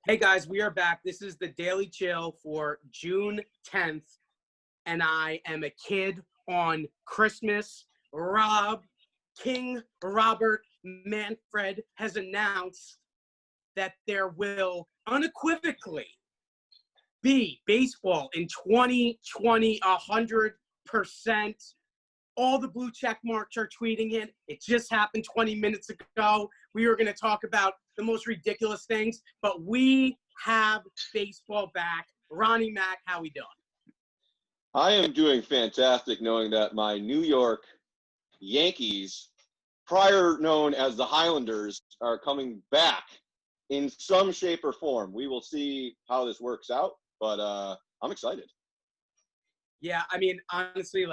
Hey guys, we are back. This is the Daily Chill for June 10th, and I am a kid on Christmas. King Robert Manfred has announced that there will unequivocally be baseball in 2020, 100%. All the blue check marks are tweeting it. It just happened 20 minutes ago. We were going to talk about the most ridiculous things, but we have baseball back. Ronnie Mack, how we doing? I am doing fantastic, knowing that my New York Yankees, prior known as the Highlanders, are coming back in some shape or form. We will see how this works out, but I'm excited. Yeah, I mean, honestly,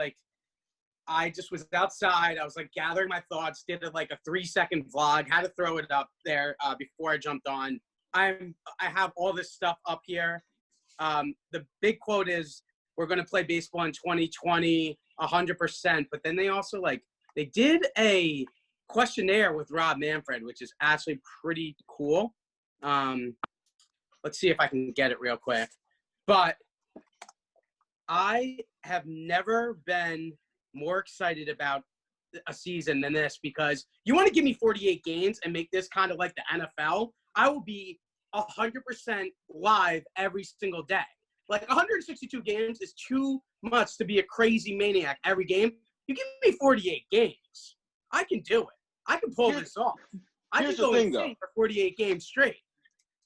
I just was outside. I was gathering my thoughts, did a 3-second vlog, had to throw it up there before I jumped on. I have all this stuff up here. The big quote is, we're going to play baseball in 2020, 100%. But then they also they did a questionnaire with Rob Manfred, which is actually pretty cool. Let's see if I can get it real quick. But I have never been more excited about a season than this, because you want to give me 48 games and make this kind of like the NFL, I will be 100% live every single day. 162 games is too much to be a crazy maniac every game. You give me 48 games, I can do it. I can pull this off. I can go insane for 48 games straight.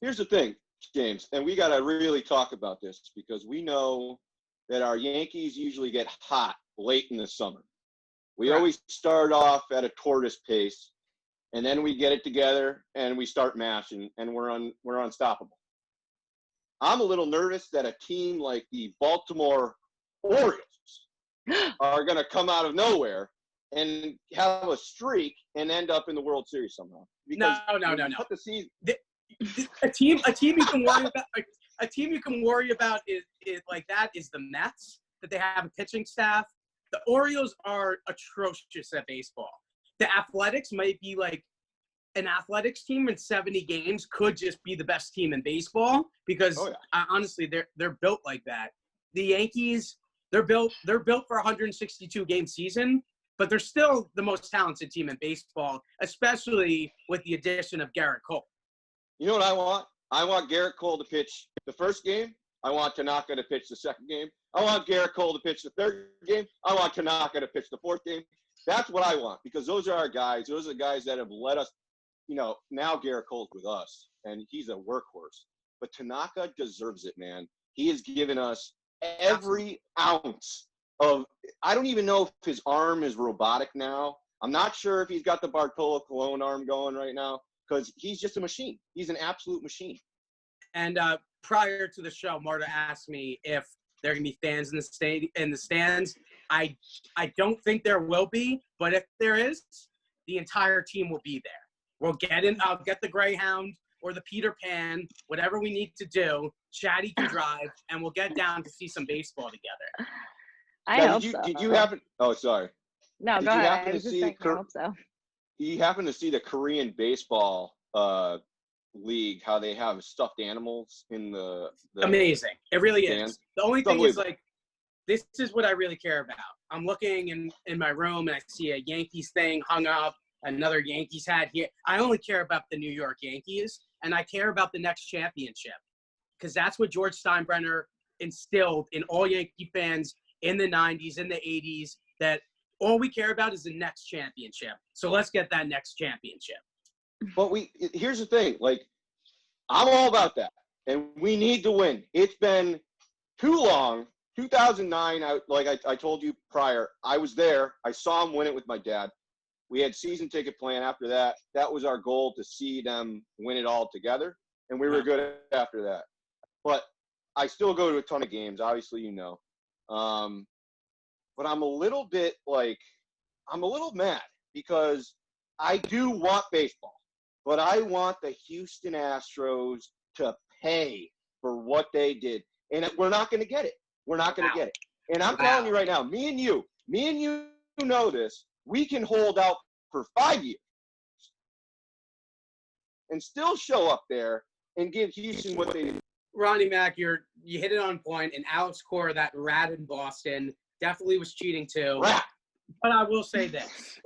Here's the thing, James, and we got to really talk about this, because we know that our Yankees usually get hot late in the summer. We always start off at a tortoise pace, and then we get it together and we start mashing, and we're unstoppable. I'm a little nervous that a team like the Baltimore Orioles are going to come out of nowhere and have a streak and end up in the World Series somehow. No. The season. A team you can worry about. A team you can worry about is the Mets, that they have a pitching staff. The Orioles are atrocious at baseball. The Athletics might be an athletics team in 70 games, could just be the best team in baseball, because honestly, they're built like that. The Yankees, they're built for a 162 game season, but they're still the most talented team in baseball, especially with the addition of Garrett Cole. You know what I want? I want Garrett Cole to pitch the first game. I want Tanaka to pitch the second game. I want Garrett Cole to pitch the third game. I want Tanaka to pitch the fourth game. That's what I want, because those are our guys. Those are the guys that have let us, now Garrett Cole's with us, and he's a workhorse. But Tanaka deserves it, man. He has given us every ounce of – I don't even know if his arm is robotic now. I'm not sure if he's got the Bartolo Colon arm going right now, because he's just a machine. He's an absolute machine. And prior to the show, Marta asked me if there are going to be fans in the stands. I don't think there will be, but if there is, the entire team will be there. We'll get in. I'll get the Greyhound or the Peter Pan, whatever we need to do. Chatty can drive, and we'll get down to see some baseball together. I hope so. Did you happen? Oh, sorry. No, go ahead. I was just saying, I hope so. You happen to see the Korean baseball league, how they have stuffed animals in the amazing. It really stands. is. The only thing is this is what I really care about. I'm looking in my room and I see a Yankees thing hung up, another Yankees hat here. I only care about the New York Yankees, and I care about the next championship, because that's what George Steinbrenner instilled in all Yankee fans in the 90s, in the 80s, that all we care about is the next championship. So let's get that next championship. But here's the thing, I'm all about that, and we need to win. It's been too long. 2009, I told you prior, I was there. I saw him win it with my dad. We had season ticket plan after that. That was our goal, to see them win it all together, and we were good after that. But I still go to a ton of games, obviously, but I'm a little bit mad, because I do want baseball. But I want the Houston Astros to pay for what they did. And we're not going to get it. We're not going to get it. And I'm telling you right now, me and you know this, we can hold out for 5 years and still show up there and give Houston what they. Ronnie Mac, you hit it on point, and Alex Cora, that rat in Boston, definitely was cheating too. Rat. But I will say this.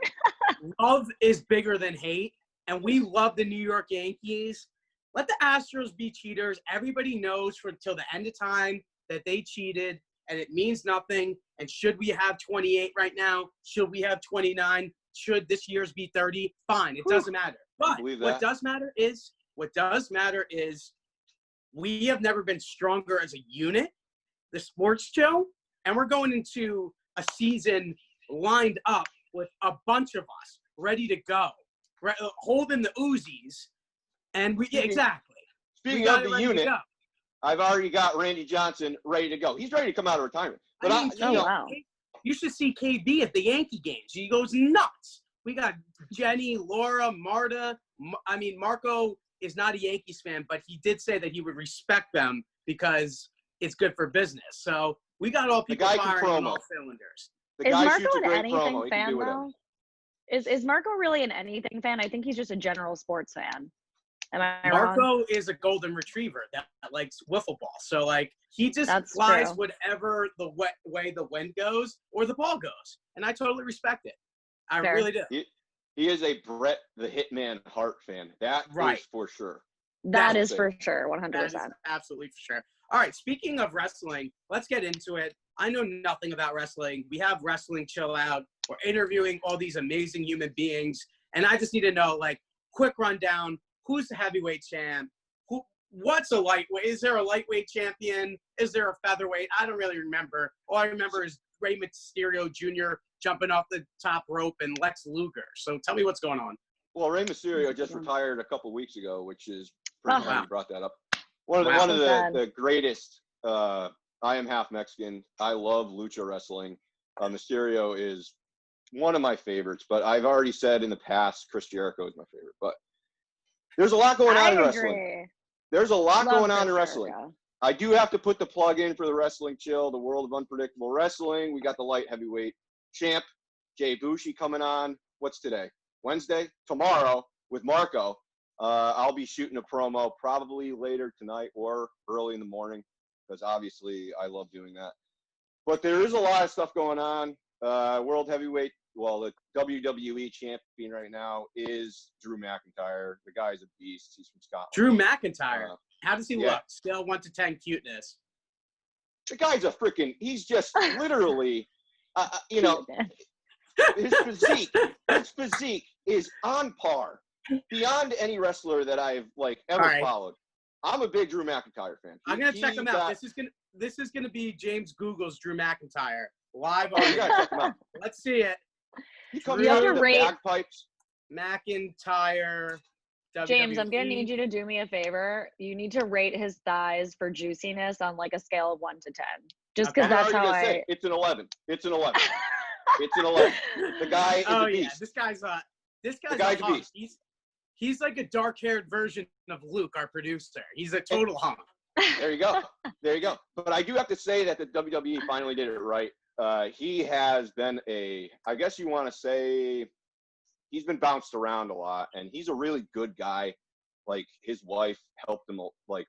Love is bigger than hate, and we love the New York Yankees. Let the Astros be cheaters. Everybody knows till the end of time that they cheated, and it means nothing. And should we have 28 right now? Should we have 29? Should this year's be 30? Fine, it doesn't matter. But what does matter is we have never been stronger as a unit, the sports show, and we're going into a season lined up with a bunch of us ready to go, holding the Uzis, and exactly. Speaking of the unit, I've already got Randy Johnson ready to go. He's ready to come out of retirement. But wow. You should see KB at the Yankee games. He goes nuts. We got Jenny, Laura, Marta. Marco is not a Yankees fan, but he did say that he would respect them because it's good for business. So we got all people firing on all cylinders. Is Marco an anything fan, though? Is Marco really an anything fan? I think he's just a general sports fan. Am I wrong? Marco is a golden retriever that likes wiffle ball. So, he just flies whatever the way the wind goes or the ball goes. And I totally respect it. I really do. He is a Brett the Hitman Hart fan. That is for sure. That is for sure, 100%. Absolutely for sure. All right, speaking of wrestling, let's get into it. I know nothing about wrestling. We have Wrestling Chill Out. We're interviewing all these amazing human beings. And I just need to know, quick rundown. Who's the heavyweight champ? What's a lightweight? Is there a lightweight champion? Is there a featherweight? I don't really remember. All I remember is Rey Mysterio Jr. jumping off the top rope and Lex Luger. So tell me what's going on. Well, Rey Mysterio just retired a couple weeks ago, which is pretty funny you brought that up. One of the greatest. I am half Mexican. I love lucha wrestling. Mysterio is one of my favorites, but I've already said in the past Chris Jericho is my favorite. But there's a lot going on in wrestling. There's a lot going on in wrestling. I do have to put the plug in for the Wrestling Chill, the world of unpredictable wrestling. We got the light heavyweight champ, Jay Bushi, coming on. What's today? Wednesday? Tomorrow with Marco. I'll be shooting a promo probably later tonight or early in the morning because obviously I love doing that. But there is a lot of stuff going on. World heavyweight, the WWE champion right now is Drew McIntyre. The guy's a beast. He's from Scotland. Drew McIntyre. How does he look? Scale 1 to 10 cuteness. The guy's he's just literally, his physique is on par beyond any wrestler that I've ever followed. I'm a big Drew McIntyre fan. I'm going to check him out. This is going to be James Google's Drew McIntyre live on. You got to check him out. Let's see it. He comes out with the bagpipes. McIntyre. James, I'm going to need you to do me a favor. You need to rate his thighs for juiciness on a scale of 1 to 10. Just because that's how it's an 11. It's an 11. It's an 11. The guy is a beast. This guy's a beast. He's like a dark-haired version of Luke, our producer. He's a total hunk. There you go. But I do have to say that the WWE finally did it right. He has been I guess you want to say, he's been bounced around a lot, and he's a really good guy. His wife helped him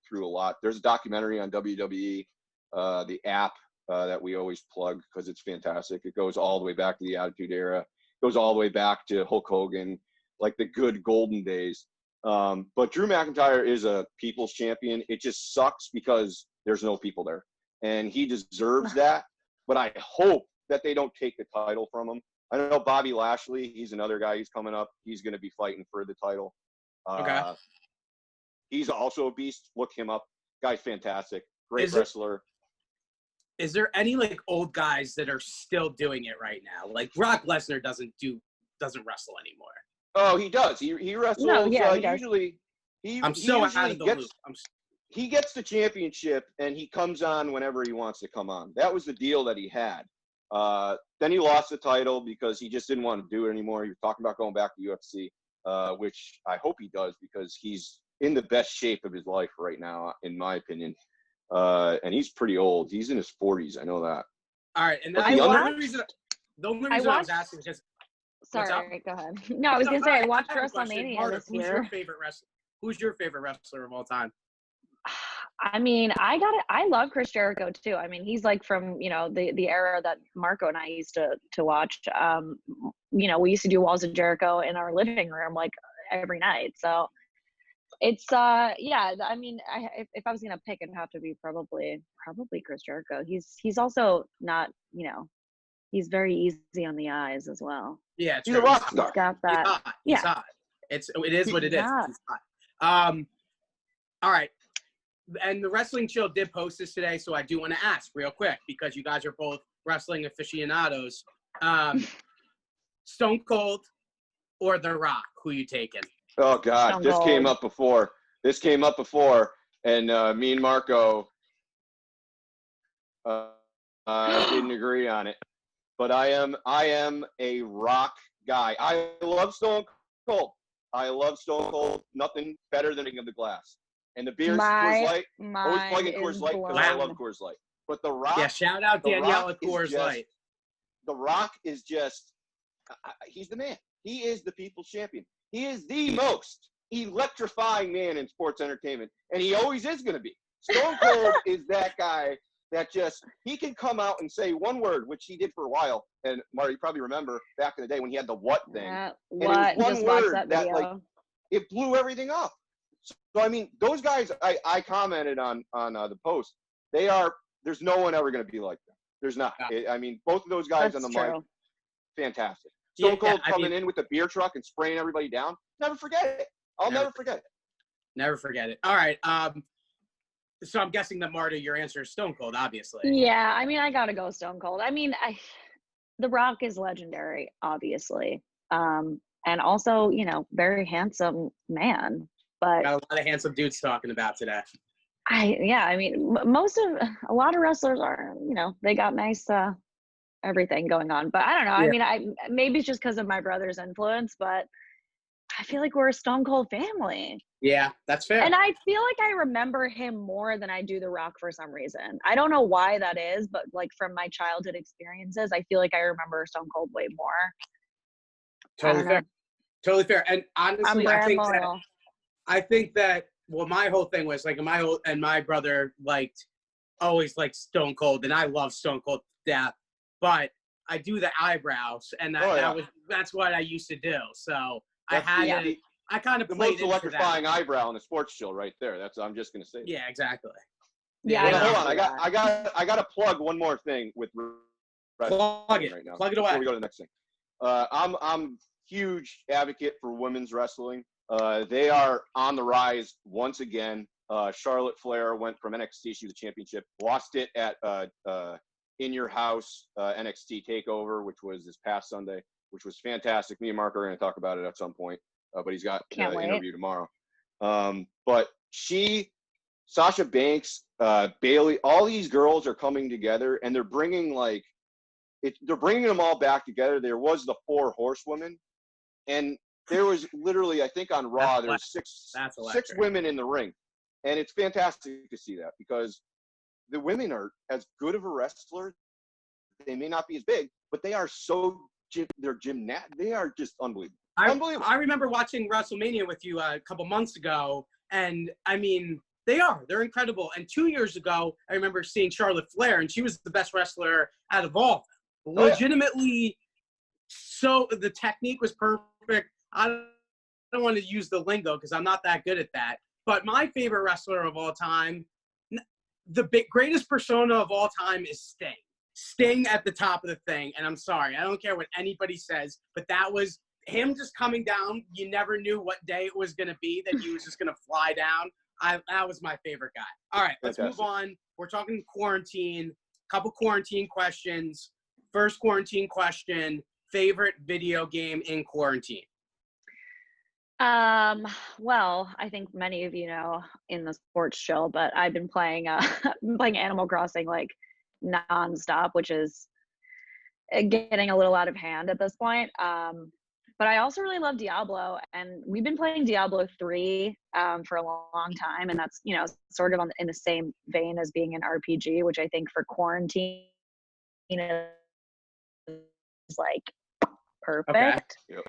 through a lot. There's a documentary on WWE, the app that we always plug because it's fantastic. It goes all the way back to the Attitude Era. It goes all the way back to Hulk Hogan, the good golden days. But Drew McIntyre is a people's champion. It just sucks because there's no people there, and he deserves that. But I hope that they don't take the title from him. I know Bobby Lashley. He's another guy who's coming up. He's going to be fighting for the title. Okay. He's also a beast. Look him up. Guy's fantastic. Great wrestler. Is there any old guys that are still doing it right now? Brock Lesnar doesn't wrestle anymore. Oh, he does. He wrestles. No, yeah, he usually. I'm so out of the loop. He gets the championship and he comes on whenever he wants to come on. That was the deal that he had. Then he lost the title because he just didn't want to do it anymore. He was talking about going back to UFC, which I hope he does because he's in the best shape of his life right now, in my opinion. And he's pretty old. He's in his 40s. I know that. All right. And the only reason I was asking is just. Sorry, go ahead. No, I was going to say I watched WrestleMania this year. Who's your favorite wrestler of all time? I mean, I love Chris Jericho too. I mean, he's like from, the era that Marco and I used to watch. We used to do Walls of Jericho in our living room like every night. So it's yeah, I mean, if I was gonna pick, it'd have to be probably Chris Jericho. He's also not, he's very easy on the eyes as well. Yeah, He's true. a rock He's star. got He's that. hot. He's Yeah. hot. It is what it He's is. hot. He's hot. All right. And the Wrestling Chill did post this today, so I do want to ask real quick because you guys are both wrestling aficionados. Stone Cold or The Rock? Who you taking? Oh God, Stone this came Cold. up before. And me and Marco didn't agree on it. But I am a Rock guy. I love Stone Cold. Nothing better than of the glass. And the beer's Coors Light. Always plugging Coors Light because I love Coors Light. But The Rock. Yeah, shout out Danielle at Coors Light. The Rock is just, he's the man. He is the people's champion. He is the most electrifying man in sports entertainment, and he always is going to be. Stone Cold is that guy that he can come out and say one word, which he did for a while. And Marty, you probably remember back in the day when he had the what thing. What? And it was one Just watch word that that, video. it blew everything up. So, I mean, those guys, I commented on the post. There's no one ever going to be like them. There's not. Yeah. I mean, both of those guys That's on the true. mic, fantastic. Stone Cold I coming mean, in with the beer truck and spraying everybody down. Never forget it. I'll never forget it. Never forget it. All right. So I'm guessing that Marta, your answer is Stone Cold, obviously. Yeah, I mean, I gotta go Stone Cold. I mean, The Rock is legendary, obviously, and also, very handsome man. But Got a lot of handsome dudes talking about today. I mean, a lot of wrestlers are, they got nice everything going on. But I don't know. Yeah. I mean, maybe it's just because of my brother's influence, but I feel like we're a Stone Cold family. Yeah, that's fair. And I feel like I remember him more than I do The Rock for some reason. I don't know why that is, but like from my childhood experiences, I feel like I remember Stone Cold way more. Totally fair. Totally fair. And honestly, I think that well, my whole thing was like my brother always liked Stone Cold, and I love Stone Cold to death. But I do the eyebrows, and that's what I used to do. So I kind of the played most electrifying eyebrow in the sports show right there. I'm just gonna say. Yeah, exactly. Yeah. Hold on, I got to plug one more thing with plug it right now. Plug it away. Before we go to the next thing, I'm huge advocate for women's wrestling. They are on the rise once again. Charlotte Flair went from NXT, she was the championship, lost it at In Your House NXT Takeover, which was this past Sunday, which was fantastic. Me and Mark are going to talk about it at some point, but he's got an interview tomorrow. But Sasha Banks, Bailey, all these girls are coming together, and they're bringing they're bringing them all back together. There was the 4 horsewomen, and there was literally, I think on Raw, there's six women in the ring. And it's fantastic to see that because the women are as good of a wrestler. They may not be as big, but they are they are just unbelievable. I remember watching WrestleMania with you a couple months ago, and I mean, they're incredible. And 2 years ago, I remember seeing Charlotte Flair, and she was the best wrestler out of all. Legitimately, so the technique was perfect. I don't want to use the lingo because I'm not that good at that. But my favorite wrestler of all time, the greatest persona of all time is Sting. Sting at the top of the thing. And I'm sorry, I don't care what anybody says, but that was him just coming down. You never knew what day it was going to be that he was just going to fly down. That was my favorite guy. All right, let's move on. We're talking quarantine. Couple quarantine questions. First quarantine question, favorite video game in quarantine? Well, I think many of you know in the sports show, but I've been playing playing Animal Crossing like nonstop, which is getting a little out of hand at this point. But I also really love Diablo, and we've been playing Diablo 3 for a long time, and that's sort of in the same vein as being an RPG, which I think for quarantine is like perfect. Okay.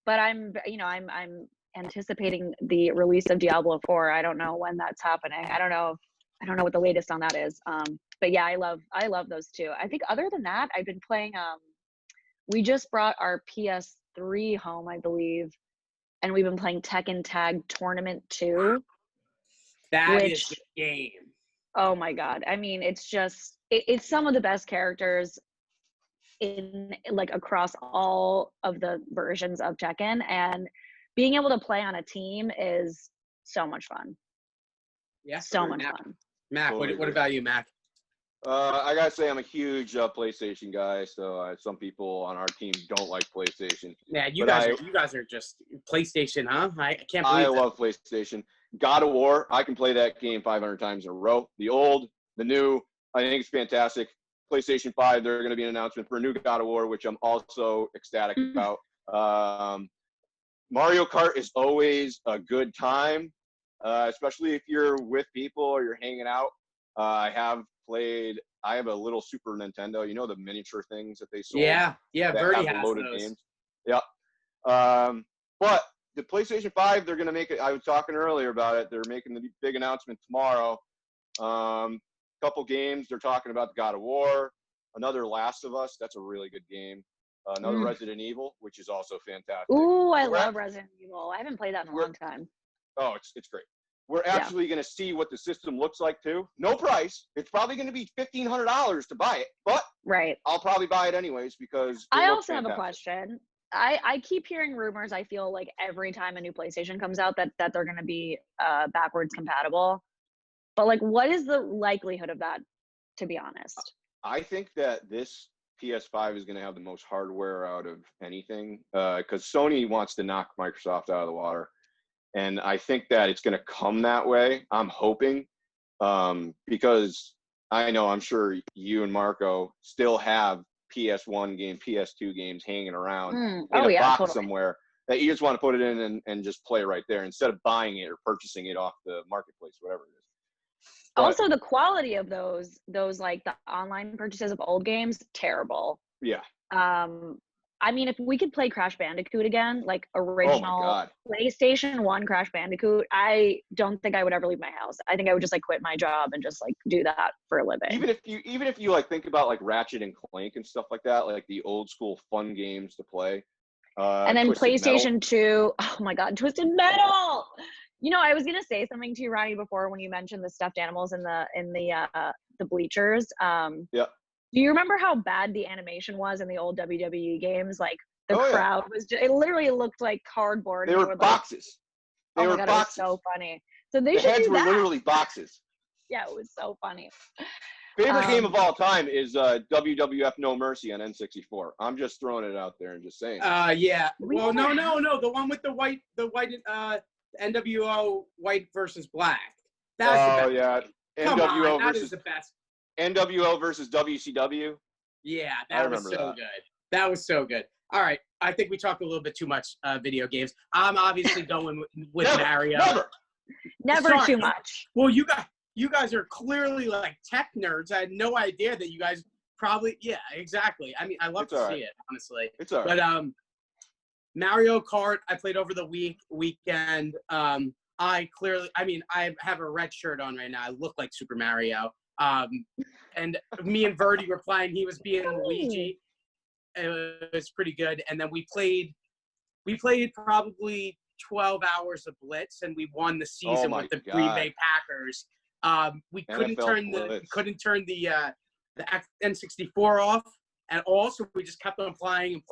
But I'm anticipating the release of Diablo 4. I don't know when that's happening. I don't know what the latest on that is. But yeah, I love those two. I think other than that, I've been playing we just brought our PS3 home, I believe, and we've been playing Tekken Tag Tournament 2. That is the game. Oh my god. I mean, it's some of the best characters in like across all of the versions of Tekken, and being able to play on a team is so much fun. Yeah, so much fun. Mac, Totally what agree. about you, Mac? I gotta say I'm a huge PlayStation guy. So some people on our team don't like PlayStation. Yeah, you But guys are just PlayStation, huh? I can't I believe that. love PlayStation. God of War, I can play that game 500 times in a row. The old, the new, I think it's fantastic. PlayStation 5, they're going to be an announcement for a new God of War, which I'm also ecstatic about. Mario Kart is always a good time, especially if you're with people or you're hanging out. I have a little Super Nintendo, you know, the miniature things that they sold. Yeah, that Birdie have has loaded those. games. Yep. But the PlayStation 5, they're going to make it. I was talking earlier about it. They're making the big announcement tomorrow. Couple games. They're talking about the God of War, another Last of Us. That's a really good game. Another Resident Evil, which is also fantastic. Ooh, I love Resident Evil. I haven't played that in a long time. Oh, it's great. We're actually going to see what the system looks like too. No price. It's probably going to be $1,500 to buy it, but right. I'll probably buy it anyways because I also have a question. I keep hearing rumors. I feel like every time a new PlayStation comes out that they're going to be backwards compatible. But like, what is the likelihood of that, to be honest? I think that this PS5 is going to have the most hardware out of anything because Sony wants to knock Microsoft out of the water. And I think that it's going to come that way. I'm hoping because I'm sure you and Marco still have PS1 game, PS2 games hanging around in a box somewhere that you just want to put it in and just play right there instead of buying it or purchasing it off the marketplace, whatever it is. But also, the quality of those like the online purchases of old games, terrible. Yeah. I mean, if we could play Crash Bandicoot again, like original PlayStation 1 Crash Bandicoot, I don't think I would ever leave my house. I think I would just like quit my job and just like do that for a living. Even if you like think about like Ratchet and Clank and stuff like that, like the old school fun games to play. And then PlayStation 2, oh my God, Twisted Metal. You know, I was gonna say something to you, Ronnie, before when you mentioned the stuffed animals in the bleachers. Yeah. Do you remember how bad the animation was in the old WWE games? Like the crowd was it literally looked like cardboard. They were boxes. It was so funny. So the heads were literally boxes. Yeah, it was so funny. Favorite game of all time is WWF No Mercy on N64. I'm just throwing it out there and just saying. Yeah. Well, no. The one with the white NWO white versus black. That's the best. Yeah. Come NWO on, that versus is the best. NWO versus WCW. Yeah, that was so good. That was so good. All right, I think we talked a little bit too much video games. I'm obviously going with Mario. Never too much. Well, you guys are clearly like tech nerds. I had no idea that you guys probably. Yeah, exactly. I mean, I love to see it, honestly. It's all right. But Mario Kart, I played over the weekend. I have a red shirt on right now. I look like Super Mario. And me and Verdi were playing. He was being Luigi. It was pretty good. And then we played probably 12 hours of Blitz, and we won the season with the Green Bay Packers. We couldn't turn the N64 off at all, so we just kept on playing.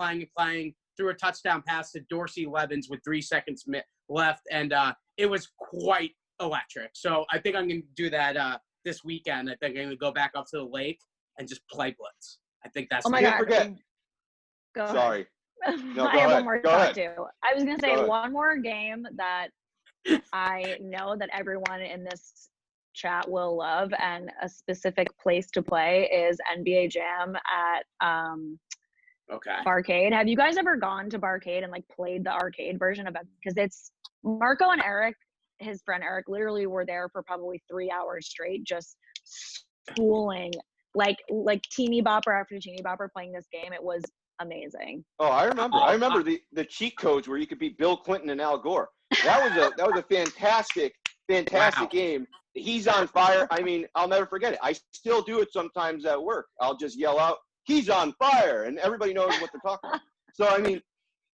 Threw a touchdown pass to Dorsey Levens with 3 seconds left, and it was quite electric. So I think I'm going to do that this weekend. I think I'm going to go back up to the lake and just play Blitz. I think that's. Oh my God! Forget. Go ahead. Sorry. No, I have one more thought too. I was going to say go one more game that I know that everyone in this chat will love, and a specific place to play is NBA Jam at Barcade. Have you guys ever gone to Barcade and like played the arcade version of it? Because it's Marco and Eric, his friend Eric, literally were there for probably 3 hours straight, just schooling like teeny bopper after teeny bopper playing this game. It was amazing. Oh, I remember. I remember the cheat codes where you could beat Bill Clinton and Al Gore. That was a fantastic Wow. game. He's on fire. I mean, I'll never forget it. I still do it sometimes at work. I'll just yell out, "He's on fire," and everybody knows what they're talking about. So I mean,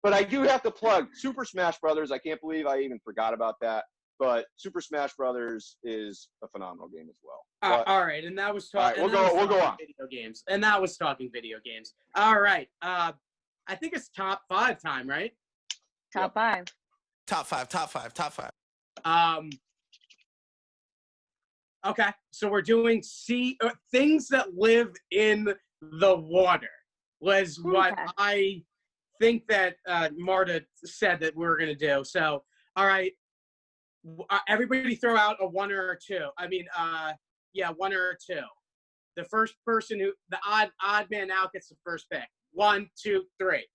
but I do have to plug Super Smash Brothers. I can't believe I even forgot about that. But Super Smash Brothers is a phenomenal game as well. But, All right, and that was talking. All right, we'll go on. Video games, and that was talking video games. All right, I think it's top 5 time, right? Top 5. Top five. Okay, so we're doing things that live in the water was what Okay. I think that Marta said that we were gonna do. So, all right, everybody throw out a 1 or a 2. I mean, yeah, 1 or a 2. The first person the odd man out gets the first pick. 1, 2, 3.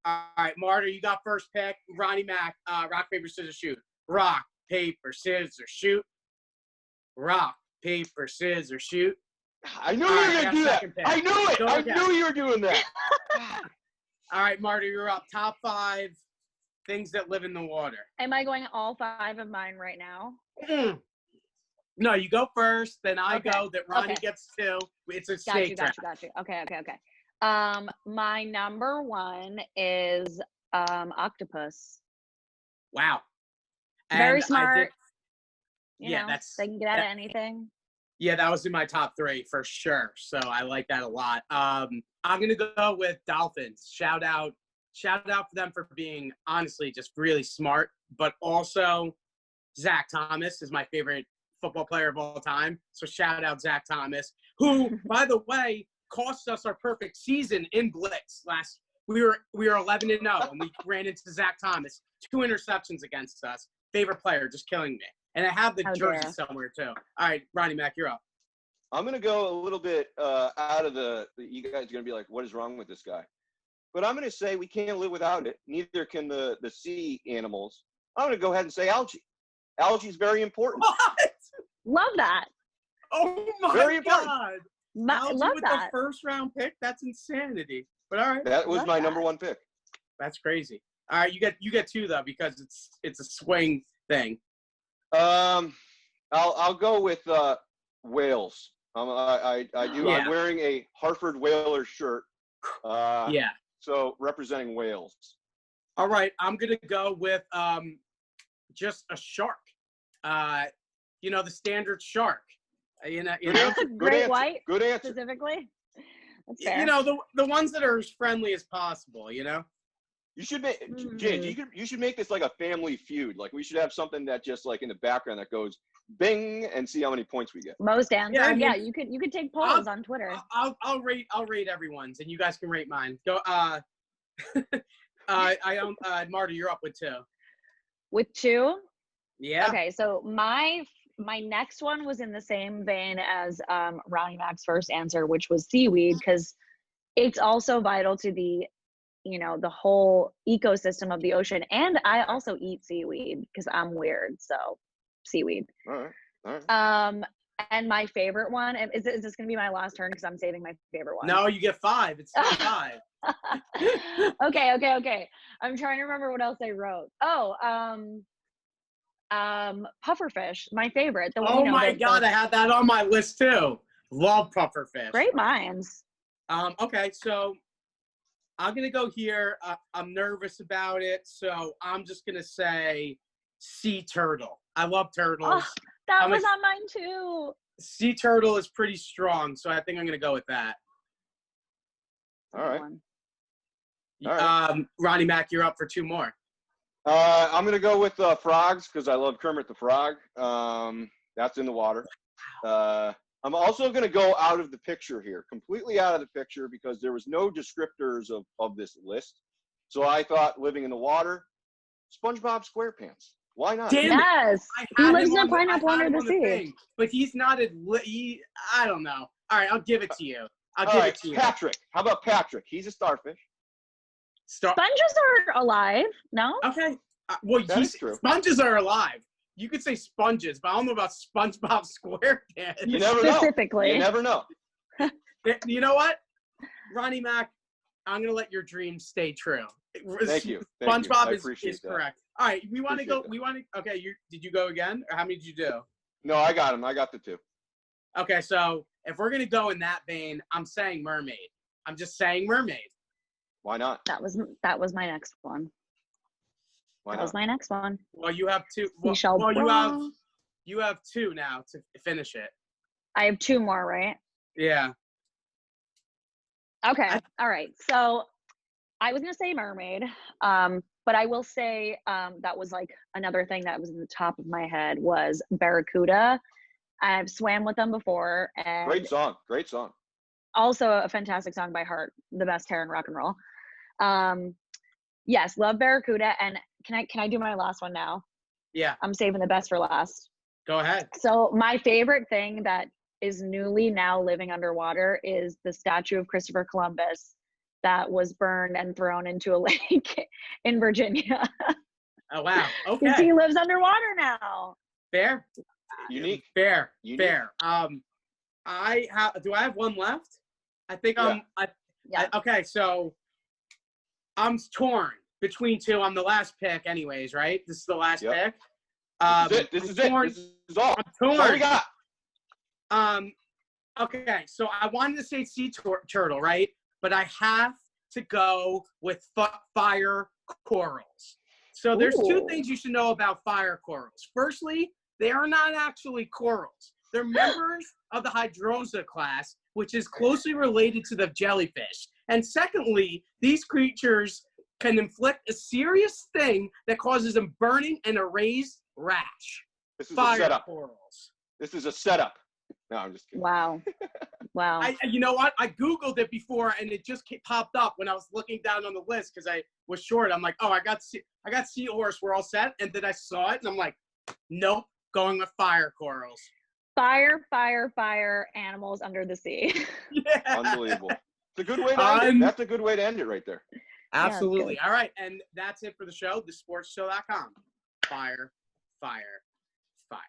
All right, Marta, you got first pick. Ronnie Mac, rock, paper, scissors, shoot. Rock, paper, scissors, shoot. Rock, paper, scissors, shoot. I knew you were going to do that. second pick. I knew it. Go I again. knew you were doing that. All right, Marta, you're up. Top 5 things that live in the water. Am I going all 5 of mine right now? No, you go first, then I Okay. go, then Ronnie Okay. gets 2. It's a Got snake you. trap. Okay. My number 1 is octopus. Wow. Very And I smart. did- You Yeah, know, that's- they can get out of that- anything. Yeah, that was in my top 3 for sure. So I like that a lot. I'm gonna go with dolphins. Shout out for them for being honestly just really smart, but also Zach Thomas is my favorite football player of all time. So shout out Zach Thomas, who, by the way, cost us our perfect season in Blitz last. We were 11-0 and we ran into Zach Thomas, 2 interceptions against us. Favorite player, just killing me. And I have the How jersey dare. somewhere too. All right, Ronnie Mac, you're up. I'm going to go a little bit out of you guys are going to be like, what is wrong with this guy? But I'm going to say we can't live without it. Neither can the sea animals. I'm going to go ahead and say algae. Algae is very important. What? Love that. Oh my Very important. God! Algae Love with that. the first round pick. That's insanity. But all right, That was Love my that. number 1 pick. that's crazy. All right, you get 2 though because it's a swing thing. I'll go with whales. I do. Yeah. I'm wearing a Hartford Whalers shirt. Yeah. So representing Wales. All right, I'm gonna go with just a shark. The standard shark. Good answer. Good Great answer. white Good answer. specifically. That's fair. The ones that are as friendly as possible. You should make James. You should make this like a family feud. Like we should have something that just like in the background that goes bing and see how many points we get. Most answered. I mean, Yeah, you could take polls on Twitter. I'll rate everyone's, and you guys can rate mine. Go. Marta, you're up with 2. With 2. Yeah. Okay, so my next one was in the same vein as Ronnie Mac's first answer, which was seaweed, because it's also vital to the whole ecosystem of the ocean. And I also eat seaweed because I'm weird. So seaweed. All right. And my favorite one, is this going to be my last turn? Because I'm saving my favorite one. No, you get 5. It's still 5. Okay. I'm trying to remember what else I wrote. Pufferfish, my favorite. Oh my God, I had that on my list too. Love pufferfish. Great minds. Okay, so I'm gonna go here. I'm nervous about it, so I'm just gonna say sea turtle. I love turtles. Oh, that I'm was on mine too. Sea turtle is pretty strong, so I think I'm gonna go with that. All right. One. All right. Ronnie Mac, you're up for 2 more. I'm gonna go with frogs because I love Kermit the Frog. That's in the water. I'm also gonna go out of the picture here, completely out of the picture because there was no descriptors of this list. So I thought living in the water, SpongeBob SquarePants. Why not? Damn it. Yes. I He had lives him in a on the- I pineapple had under him the on sea. thing, but he's not I don't know. All right, I'll give it to you. I'll All give right, it to you. Patrick. How about Patrick? He's a starfish. Sponges are alive. No? Okay. Well, That is true. sponges are alive. You could say sponges, but I don't know about SpongeBob SquarePants. You never know. Specifically. You never know. You know what? Ronnie Mac, I'm gonna let your dreams stay true. Thank you. Thank you. SpongeBob I is appreciate that. correct. All right, we want to go. Appreciate that. We want to. Okay, did you go again, or how many did you do? No, I got him. I got the 2. Okay, so if we're gonna go in that vein, I'm saying mermaid. I'm just saying mermaid. Why not? That was my next one. Why That not? was my next one. Well, you have 2. Well, Seashell you have 2 now to finish it. I have 2 more, right? Yeah. Okay. All right. So I was gonna say mermaid, but I will say that was like another thing that was in the top of my head was barracuda. I've swam with them before, and Great song. Great song. also a fantastic song by Heart, the best hair in rock and roll. Yes, love barracuda. And can I do my last one now? Yeah. I'm saving the best for last. Go ahead. So my favorite thing that is newly now living underwater is the statue of Christopher Columbus that was burned and thrown into a lake in Virginia. Oh wow. Because Okay. he lives underwater now. Fair. Unique. Fair. Unique. Fair. Do I have one left? I think Yeah. okay, so I'm torn between 2. I'm the last pick anyways, right? This is the last Yep. pick. This is it. This is all. I'm That's all we torn. got. Okay, so I wanted to say sea turtle, right? But I have to go with fire corals. So there's 2 Ooh. things you should know about fire corals. Firstly, they are not actually corals. They're members of the Hydrozoa class, which is closely related to the jellyfish. And secondly, these creatures can inflict a serious thing that causes a burning and a raised rash. This is a Fire setup. corals. This is a setup. No, I'm just kidding. Wow. Wow. You know what? I Googled it before, and it just popped up when I was looking down on the list because I was short. I'm like, oh, I got seahorse. We're all set. And then I saw it, and I'm like, nope, going with fire corals. Fire animals under the sea. Yeah. Unbelievable. It's a good way to end it. That's a good way to end it right there. Absolutely. good. All right. And that's it for the show, thesportsshow.com. Fire, fire, fire.